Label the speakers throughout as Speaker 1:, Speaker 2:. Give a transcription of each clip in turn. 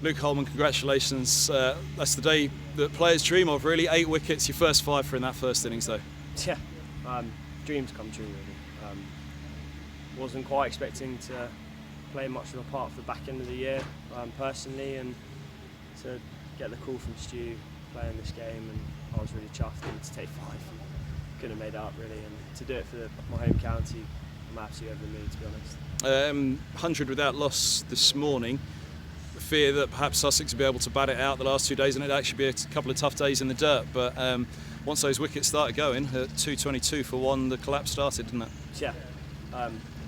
Speaker 1: Luke Hollman, congratulations. That's the day that players dream of, really. 8 wickets, your first 5 for in that first innings, though.
Speaker 2: Yeah, dreams come true, really. Wasn't quite expecting to play much of a part for the back end of the year, personally, and to get the call from Stu playing this game, and I was really chuffed, and to take 5, couldn't have made it up, really, and to do it for my home county, I'm absolutely over the moon, to be honest.
Speaker 1: 100 without loss this morning. Fear that perhaps Sussex will be able to bat it out the last 2 days, and it'd actually be a couple of tough days in the dirt, but once those wickets started going, at 2:22 for 1, the collapse started, didn't it?
Speaker 2: Yeah.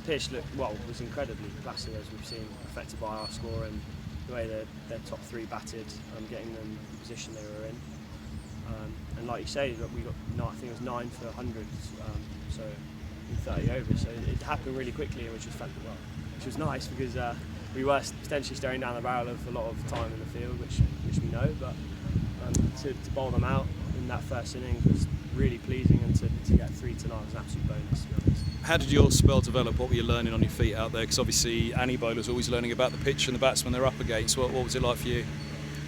Speaker 2: Pitch was incredibly placid, as we've seen, affected by our score and the way their top 3 batted, getting them the position they were in. And like you say, we got, I think it was 9 for 100, so in 30 overs. So it happened really quickly, which was nice, because we were potentially staring down the barrel of a lot of time in the field, which we know. But to bowl them out in that first innings was really pleasing, and to get 3 tonight was an absolute bonus, to be honest.
Speaker 1: How did your spell develop? What were you learning on your feet out there? Because obviously any bowler's always learning about the pitch and the batsmen they're up against. What was it like for you?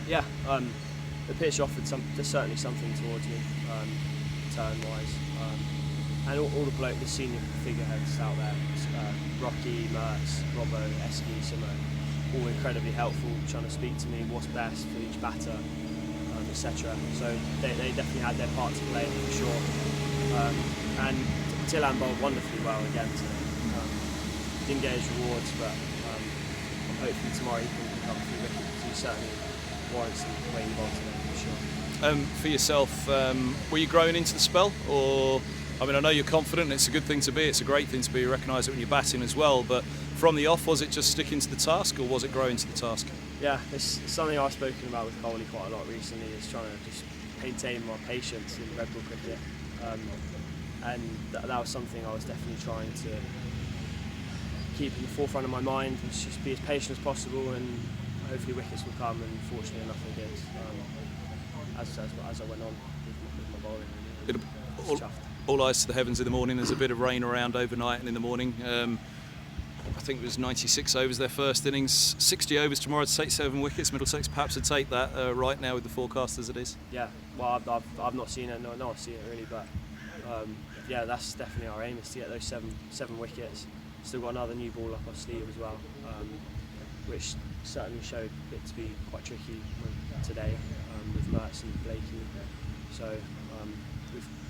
Speaker 2: Yeah, the pitch offered certainly something towards me, turn-wise. And all the senior figureheads out there, Rocky, Mertz, Robbo, Eski, Simo, all incredibly helpful, trying to speak to me what's best for each batter, etc. So they definitely had their part to play, for sure. And Tillan bowled wonderfully well again today. Didn't get his rewards, but hopefully tomorrow he can pick up a few wickets. He certainly warrants the way he bowled today, for sure.
Speaker 1: For yourself, were you growing into the spell, or? I mean, I know you're confident, and it's a good thing to be, it's a great thing to be, you recognise it when you're batting as well, but from the off, was it just sticking to the task, or was it growing to the task? Yeah,
Speaker 2: it's something I've spoken about with Coley quite a lot recently, is trying to just maintain my patience in red ball cricket, and that was something I was definitely trying to keep in the forefront of my mind, and just be as patient as possible, and hopefully wickets will come, and fortunately enough they did, as I went on with my bowling.
Speaker 1: All eyes to the heavens in the morning. There's a bit of rain around overnight and in the morning. I think it was 96 overs their first innings, 60 overs tomorrow to take 7 wickets. Middlesex perhaps to take that right now with the forecast as it is.
Speaker 2: Yeah, well, I've not seen it. No one's seen it really, but yeah, that's definitely our aim, is to get those seven wickets. Still got another new ball up our sleeve as well, which certainly showed it to be quite tricky today with Mertz and Blakey. So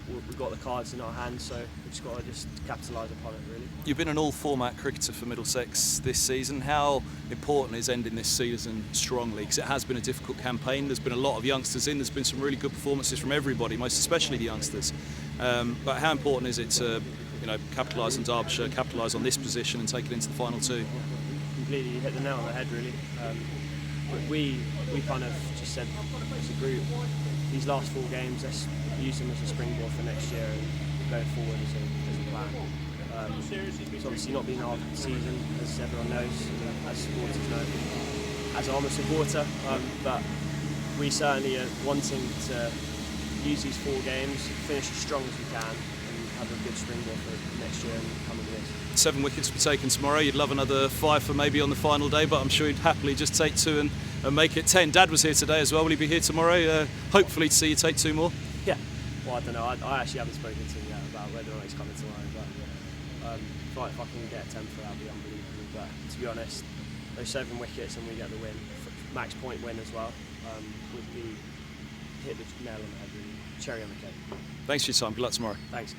Speaker 2: we've got the cards in our hands, so we've just got to capitalise upon it, really.
Speaker 1: You've been an all-format cricketer for Middlesex this season. How important is ending this season strongly? Because it has been a difficult campaign. There's been a lot of youngsters in. There's been some really good performances from everybody, most especially the youngsters. But how important is it to, capitalise on Derbyshire, capitalise on this position, and take it into the final 2?
Speaker 2: Completely hit the nail on the head, really. We kind of just said as a group, these last 4 games, let's use them as a springboard for next year and going forward as a plan. It's obviously not been our season, as everyone knows, as supporters know, as I'm a supporter, but we certainly are wanting to use these 4 games, finish as strong as we can, and have a good springboard for next year and coming years.
Speaker 1: 7 wickets to be taken tomorrow. You'd love another 5 for maybe on the final day, but I'm sure you'd happily just take 2 and make it 10. Dad was here today as well. Will he be here tomorrow? Hopefully to see you take 2 more.
Speaker 2: Yeah. Well, I don't know. I actually haven't spoken to him yet about whether or not he's coming tomorrow. But if I can get a 10 for that, would be unbelievable. But to be honest, those 7 wickets and we get the win, max point win as well, would be hit the nail on the head, really. Cherry on the cake.
Speaker 1: Thanks for your time. Good luck tomorrow.
Speaker 2: Thanks.